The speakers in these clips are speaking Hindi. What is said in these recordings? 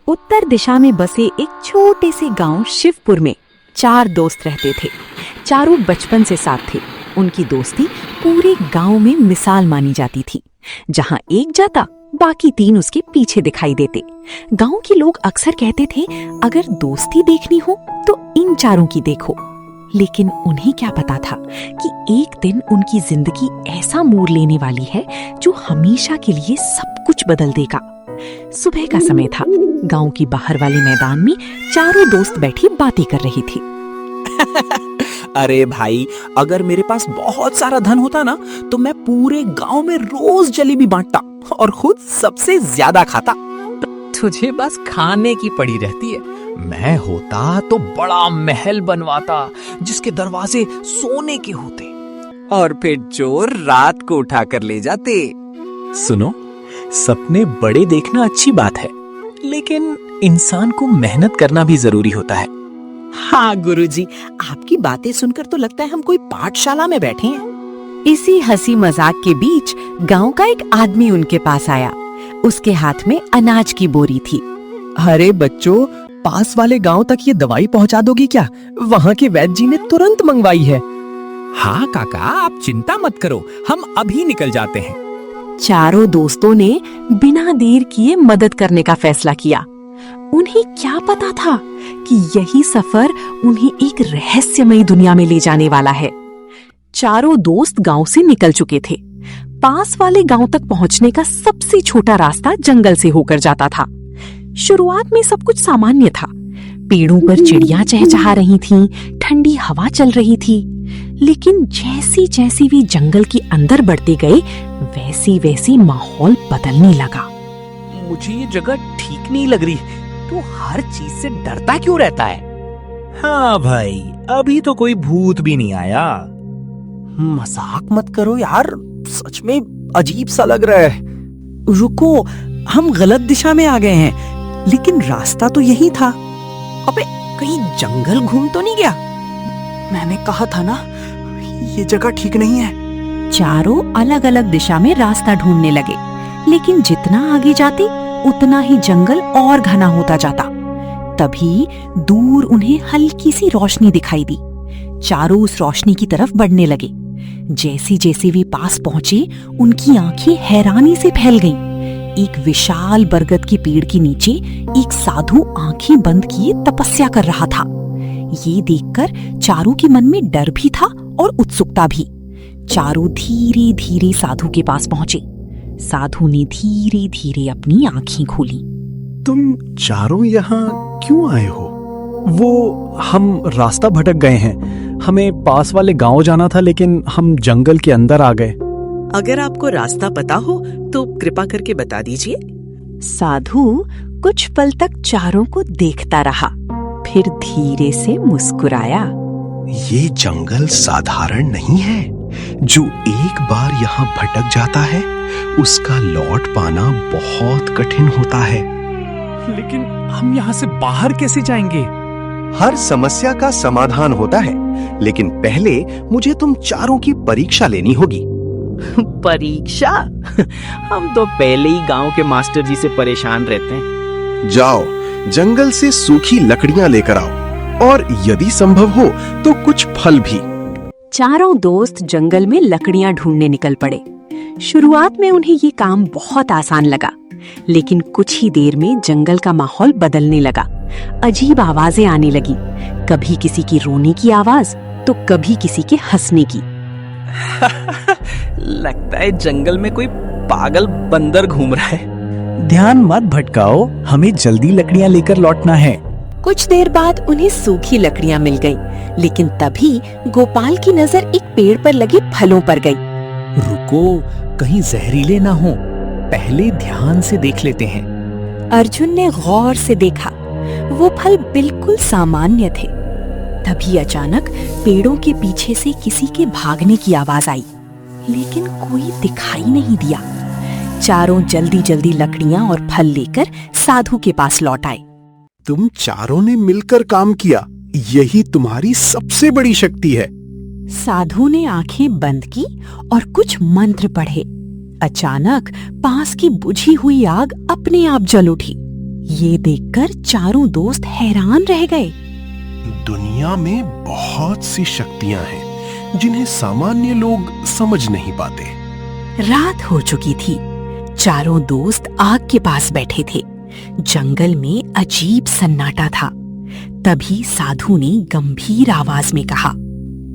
उत्तर दिशा में बसे एक छोटे से गांव शिवपुर में 4 दोस्त रहते थे। चारों बचपन से साथ थे। उनकी दोस्ती पूरे गांव में मिसाल मानी जाती थी। जहां एक जाता, बाकी 3 उसके पीछे दिखाई देते। गांव के लोग अक्सर कहते थे, अगर दोस्ती देखनी हो तो इन 4 की देखो। लेकिन उन्हें क्या पता था कि एक दिन उनकी जिंदगी ऐसा मोड़ लेने वाली है जो हमेशा के लिए सब कुछ बदल देगा। सुबह का समय था। गांव की बाहर वाले मैदान में 4 दोस्त बैठी बातें कर रही थी। अरे भाई, अगर मेरे पास बहुत सारा धन होता ना, तो मैं पूरे गांव में रोज जलेबी बांटता और खुद सबसे ज्यादा खाता। तुझे बस खाने की पड़ी रहती है। मैं होता तो बड़ा महल बनवाता जिसके दरवाजे सोने के होते, और फिर चोर रात को उठा कर ले जाते। सुनो, सपने बड़े देखना अच्छी बात है, लेकिन इंसान को मेहनत करना भी जरूरी होता है। हाँ गुरुजी, आपकी बातें सुनकर तो लगता है हम कोई पाठशाला में बैठे हैं। इसी हंसी मजाक के बीच गांव का एक आदमी उनके पास आया। उसके हाथ में अनाज की बोरी थी। अरे बच्चों, पास वाले गांव तक ये दवाई पहुंचा दोगी क्या? वहाँ के वैद्य जी ने तुरंत मंगवाई है। हाँ काका, आप चिंता मत करो, हम अभी निकल जाते हैं। 4 दोस्तों ने बिना देर किए मदद करने का फैसला किया। उन्हें क्या पता था कि यही सफर उन्हें एक रहस्यमयी दुनिया में ले जाने वाला है। 4 दोस्त गांव से निकल चुके थे। पास वाले गांव तक पहुंचने का सबसे छोटा रास्ता जंगल से होकर जाता था। शुरुआत में सब कुछ सामान्य था। पेड़ों पर चिड़ियां चहचहा रही थीं, ठंडी हवा चल रही थी। लेकिन जैसी जैसी वे जंगल के अंदर बढ़ते गए, वैसी वैसी माहौल बदलने लगा। मुझे ये जगह ठीक नहीं लग रही। तू हर चीज से डरता क्यों रहता है? हाँ भाई, अभी तो कोई भूत भी नहीं आया। मजाक मत करो यार, सच में अजीब सा लग रहा है। रुको, हम गलत दिशा में आ गए हैं, लेकिन रास्ता तो यही था। अबे, कहीं जंगल घूम तो नहीं गया? मैंने कहा था ना, ये जगह ठीक नहीं है। 4 अलग अलग दिशा में रास्ता ढूंढने लगे, लेकिन जितना आगे जाते उतना ही जंगल और घना होता जाता। तभी दूर उन्हें हल्की सी रोशनी दिखाई दी। 4 उस रोशनी की तरफ बढ़ने लगे। जैसी जैसे वे पास पहुंचे, उनकी आंखें हैरानी से फैल गईं। एक विशाल बरगद के पेड़ के नीचे एक साधु आंखें बंद किए तपस्या कर रहा था। ये देखकर 4 के मन में डर भी था और उत्सुकता भी। 4 धीरे धीरे साधु के पास पहुंचे। साधु ने धीरे धीरे अपनी आंखें खोली। तुम 4 यहाँ क्यों आए हो? वो हम रास्ता भटक गए हैं। हमें पास वाले गांव जाना था, लेकिन हम जंगल के अंदर आ गए। अगर आपको रास्ता पता हो तो कृपा करके बता दीजिए। साधु कुछ पल तक 4 को देखता रहा, फिर धीरे से मुस्कुराया। ये जंगल साधारण नहीं है। जो एक बार यहाँ भटक जाता है, उसका लौट पाना बहुत कठिन होता है। लेकिन हम यहाँ से बाहर कैसे जाएंगे? हर समस्या का समाधान होता है, लेकिन पहले मुझे तुम 4 की परीक्षा लेनी होगी। परीक्षा? हम तो पहले ही गांव के मास्टर जी से परेशान रहते हैं। जाओ, जंगल से सूखी लकड़ियां लेकर आओ, और यदि संभव हो तो कुछ फल भी। 4 दोस्त जंगल में लकड़ियां ढूंढने निकल पड़े। शुरुआत में उन्हें ये काम बहुत आसान लगा, लेकिन कुछ ही देर में जंगल का माहौल बदलने लगा। अजीब आवाजें आने लगी, कभी किसी की रोने की आवाज तो कभी किसी के हंसने की। लगता है जंगल में कोई पागल बंदर घूम रहा है। ध्यान मत भटकाओ, हमें जल्दी लकड़ियां लेकर लौटना है। कुछ देर बाद उन्हें सूखी लकड़ियां मिल गईं, लेकिन तभी गोपाल की नजर एक पेड़ पर लगे फलों पर गई। रुको, कहीं जहरीले ना हो, पहले ध्यान से देख लेते हैं। अर्जुन ने गौर से देखा। वो फल बिल्कुल सामान्य थे। तभी अचानक पेड़ों के पीछे से किसी के भागने की आवाज आई, लेकिन कोई दिखाई नहीं दिया। 4 जल्दी जल्दी लकड़ियां और फल लेकर साधु के पास लौट आए। तुम 4 ने मिलकर काम किया, यही तुम्हारी सबसे बड़ी शक्ति है। साधु ने आंखें बंद की और कुछ मंत्र पढ़े। अचानक पास की बुझी हुई आग अपने आप जल उठी। ये देखकर चारों दोस्त हैरान रह गए। दुनिया में बहुत सी शक्तियां हैं जिन्हें सामान्य लोग समझ नहीं पाते। रात हो चुकी थी। चारों दोस्त आग के पास बैठे थे। जंगल में अजीब सन्नाटा था। तभी साधु ने गंभीर आवाज में कहा,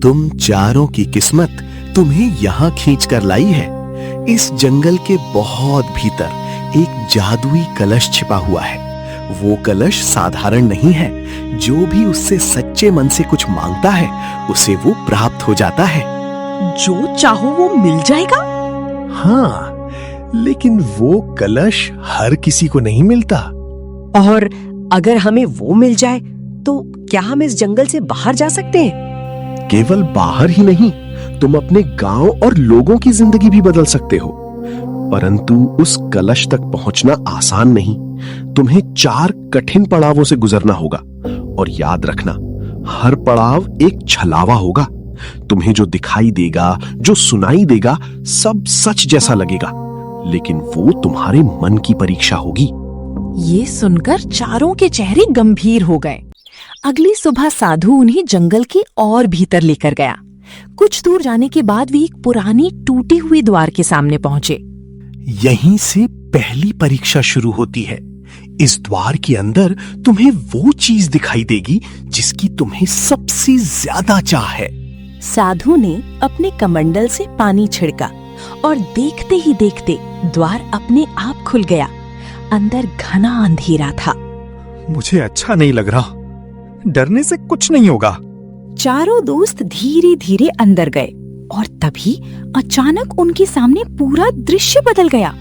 तुम चारों की किस्मत तुम्हें यहाँ खींच कर लाई है। इस जंगल के बहुत भीतर एक जादुई कलश छिपा हुआ है। वो कलश साधारण नहीं है। जो भी उससे सच्चे मन से कुछ मांगता है उसे वो प्राप्त हो जाता है। जो चाहो वो मिल जाएगा? हाँ, लेकिन वो कलश हर किसी को नहीं मिलता। और अगर हमें वो मिल जाए तो क्या हम इस जंगल से बाहर जा सकते हैं? केवल बाहर ही नहीं, तुम अपने गांव और लोगों की जिंदगी भी बदल सकते हो। परंतु उस कलश तक पहुंचना आसान नहीं। तुम्हें 4 कठिन पड़ावों से गुजरना होगा। और याद रखना, हर पड़ाव एक छलावा होगा। तुम्हें जो दिखाई देगा, जो सुनाई देगा, सब सच जैसा लगेगा, लेकिन वो तुम्हारे मन की परीक्षा होगी। ये सुनकर चारों के चेहरे गंभीर हो गए। अगली सुबह साधु उन्हें जंगल के और भीतर लेकर गया। कुछ दूर जाने के बाद वे एक पुरानी टूटी हुई द्वार के सामने पहुंचे। यहीं से पहली परीक्षा शुरू होती है। इस द्वार के अंदर तुम्हें वो चीज दिखाई देगी जिसकी तुम्हें सबसे ज्यादा चाह है। साधु ने अपने कमंडल से पानी छिड़का और देखते ही देखते द्वार अपने आप खुल गया। अंदर घना अंधेरा था। मुझे अच्छा नहीं लग रहा। डरने से कुछ नहीं होगा। चारों दोस्त धीरे धीरे अंदर गए और तभी अचानक उनके सामने पूरा दृश्य बदल गया।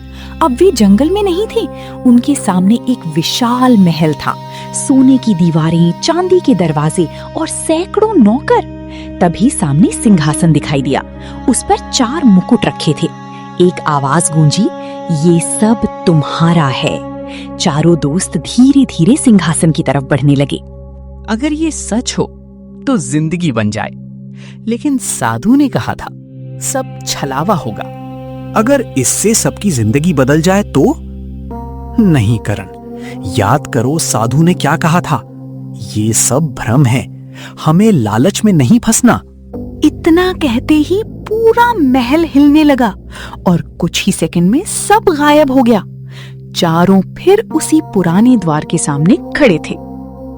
अब वे जंगल में नहीं थे। उनके सामने एक विशाल महल था। सोने की दीवारें, चांदी के दरवाजे और सैकड़ों नौकर। तभी सामने सिंहासन दिखाई दिया। उस पर 4 मुकुट रखे थे। एक आवाज गूंजी, ये सब तुम्हारा है। चारों दोस्त धीरे धीरे सिंहासन की तरफ बढ़ने लगे। अगर ये सच हो तो जिंदगी बन जाए। लेकिन साधु ने कहा था, सब छलावा होगा। अगर इससे सबकी जिंदगी बदल जाए तो? नहीं करण, याद करो साधु ने क्या कहा था। ये सब भ्रम है। हमें लालच में नहीं फंसना। इतना कहते ही पूरा महल हिलने लगा और कुछ ही सेकंड में सब गायब हो गया। चारों फिर उसी पुराने द्वार के सामने खड़े थे।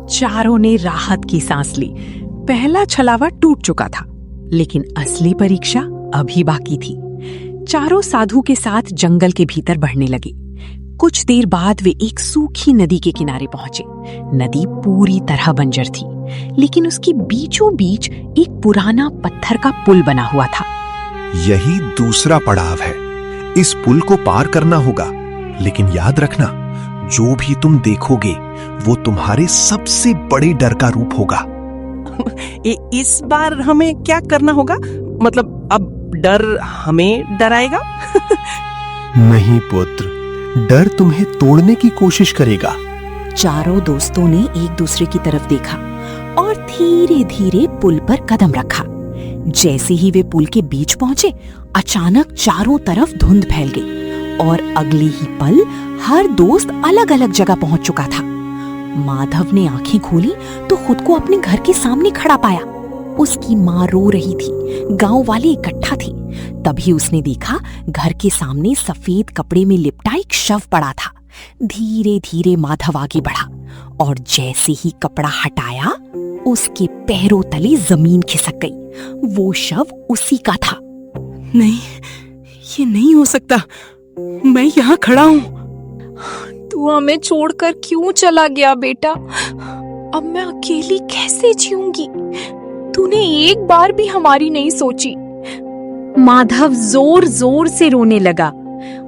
चारों ने राहत की सांस ली। पहला छलावा टूट चुका था, लेकिन असली परीक्षा अभी बाकी थी। चारों साधु के साथ जंगल के भीतर बढ़ने लगे। कुछ देर बाद वे एक सूखी नदी के किनारे पहुंचे। नदी पूरी तरह बंजर थी, लेकिन उसके बीचों बीच एक पुराना पत्थर का पुल बना हुआ था। यही दूसरा पड़ाव है। इस पुल को पार करना होगा, लेकिन याद रखना, जो भी तुम देखोगे वो तुम्हारे सबसे बड़े डर का रूप होगा। इस बार हमें क्या करना होगा? मतलब अब डर हमें डराएगा? नहीं पुत्र, डर तुम्हें तोड़ने की कोशिश करेगा। चारों दोस्तों ने एक दूसरे की तरफ देखा और धीरे धीरे पुल पर कदम रखा। जैसे ही वे पुल के बीच पहुंचे, अचानक चारों तरफ धुंध फैल गई और अगले ही पल हर दोस्त अलग अलग जगह पहुंच चुका था। माधव ने आंखें खोली तो खुद को अपने घर के सामने खड़ा पाया। उसकी माँ रो रही थी। गांव वाले इकट्ठा थे। तभी उसने देखा घर के सामने सफेद कपड़े में लिपटा एक शव पड़ा था। धीरे धीरे माधव आगे बढ़ा और जैसे ही कपड़ा हटाया, उसके पैरों तले जमीन खिसक गई। वो शव उसी का था। नहीं, ये नहीं हो सकता। मैं यहाँ खड़ा हूँ। तू हमें छोड़कर क्यों चला गया बेटा? अब मैं अकेली कैसे जीऊंगी? तूने एक बार भी हमारी नहीं सोची। माधव जोर जोर से रोने लगा।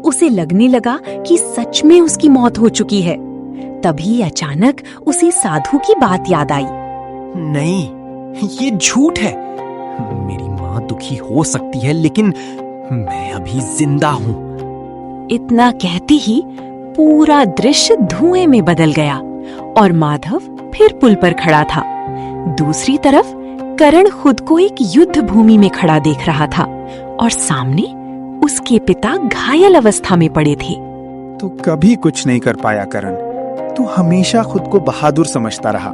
उसे लगने लगा कि सच में उसकी मौत हो चुकी है। तभी अचानक उसे साधु की बात याद आई। नहीं, ये झूठ है। मेरी माँ दुखी हो सकती है, लेकिन मैं अभी जिंदा हूँ। इतना कहते ही पूरा दृश्य धुएं में बदल गया और माधव फिर पुल पर खड़ा था। दूसरी तरफ करण खुद को एक युद्ध भूमि में खड़ा देख रहा था और सामने उसके पिता घायल अवस्था में पड़े थे। तू कभी कुछ नहीं कर पाया करण। तू हमेशा खुद को बहादुर समझता रहा,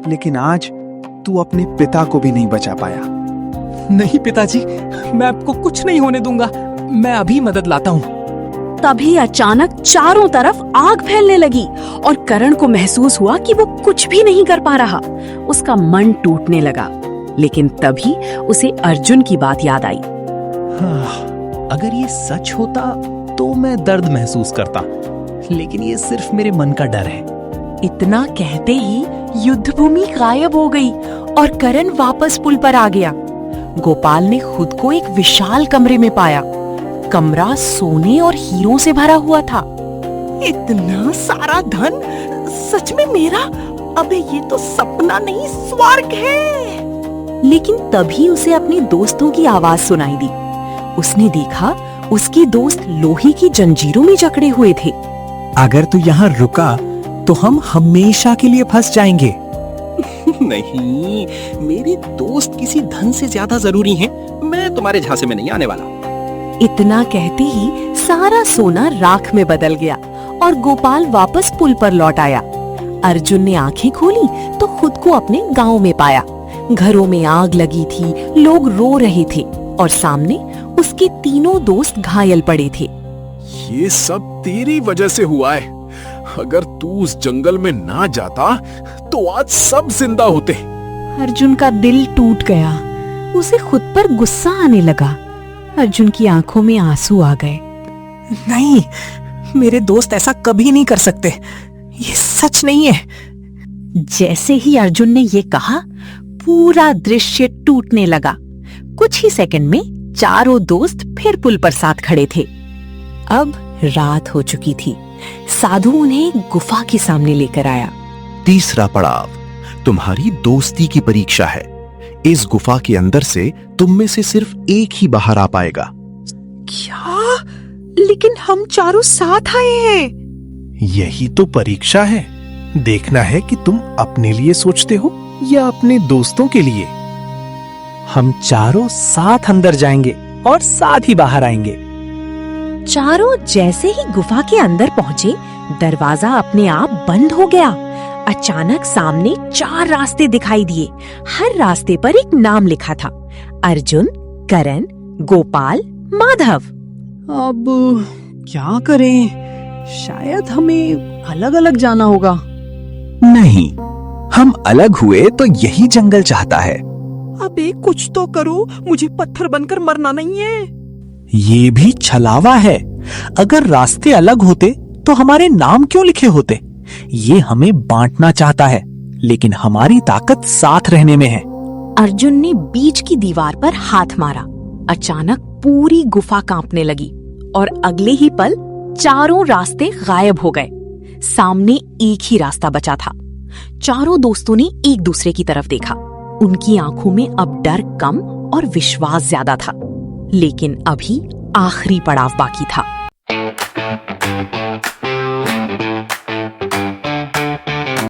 लेकिन आज तू अपने पिता को भी नहीं बचा पाया। नहीं पिताजी, मैं आपको कुछ नहीं होने दूंगा। मैं अभी मदद लाता हूँ। तभी अचानक चारों तरफ आग फैलने लगी और करण को महसूस हुआ कि वो कुछ भी नहीं कर पा रहा। उसका मन टूटने लगा, लेकिन तभी उसे अर्जुन की बात याद आई। अगर ये सच होता तो मैं दर्द महसूस करता, लेकिन ये सिर्फ मेरे मन का डर है। इतना कहते ही युद्ध भूमि गायब हो गई और करण वापस पुल पर आ गया। गोपाल ने खुद को एक विशाल कमरे में पाया। कमरा सोने और हीरों से भरा हुआ था। इतना सारा धन सच में मेरा? अबे ये तो सपना नहीं, स्वर्ग है। लेकिन तभी उसे अपने दोस्तों की आवाज सुनाई दी। उसने देखा उसके दोस्त लोहे की जंजीरों में जकड़े हुए थे। अगर तू यहाँ रुका तो हम हमेशा के लिए फंस जाएंगे। नहीं, मेरे दोस्त किसी धन से ज्यादा जरूरी हैं। मैं तुम्हारे झांसे में नहीं आने वाला। इतना कहते ही सारा सोना राख में बदल गया और गोपाल वापस पुल पर लौट आया। अर्जुन ने आंखें खोली तो खुद को अपने गांव में पाया। घरों में आग लगी थी, लोग रो रहे थे और सामने उसके तीनों दोस्त घायल पड़े थे। ये सब तेरी वजह से हुआ है। अगर तू उस जंगल में ना जाता तो आज सब जिंदा होते। अर्जुन का दिल टूट गया। उसे खुद पर गुस्सा आने लगा। अर्जुन की आंखों में आंसू आ गए। नहीं, मेरे दोस्त ऐसा कभी नहीं कर सकते। ये सच नहीं है। जैसे ही अर्जुन ने ये कहा, पूरा दृश्य टूटने लगा। कुछ ही सेकंड में चारों दोस्त फिर पुल पर साथ खड़े थे। अब रात हो चुकी थी। साधु उन्हें एक गुफा के सामने लेकर आया। तीसरा पड़ाव तुम्हारी दोस्ती की परीक्षा है। इस गुफा के अंदर से तुम में से सिर्फ एक ही बाहर आ पाएगा। क्या? लेकिन हम चारों साथ आए हैं। यही तो परीक्षा है। देखना है कि तुम अपने लिए सोचते हो या अपने दोस्तों के लिए। हम चारों साथ अंदर जाएंगे और साथ ही बाहर आएंगे। चारों जैसे ही गुफा के अंदर पहुंचे, दरवाजा अपने आप बंद हो गया। अचानक सामने 4 रास्ते दिखाई दिए। हर रास्ते पर एक नाम लिखा था, अर्जुन, करण, गोपाल, माधव। अब क्या करें? शायद हमें अलग अलग जाना होगा। नहीं, हम अलग हुए तो यही जंगल चाहता है। अबे कुछ तो करो, मुझे पत्थर बनकर मरना नहीं है। ये भी छलावा है। अगर रास्ते अलग होते तो हमारे नाम क्यों लिखे होते? ये हमें बांटना चाहता है, लेकिन हमारी ताकत साथ रहने में है। अर्जुन ने बीच की दीवार पर हाथ मारा। अचानक पूरी गुफा कांपने लगी और अगले ही पल चारों रास्ते गायब हो गए। सामने एक ही रास्ता बचा था। चारों दोस्तों ने एक दूसरे की तरफ देखा। उनकी आंखों में अब डर कम और विश्वास ज्यादा था। लेकिन अभी आखिरी पड़ाव बाकी था।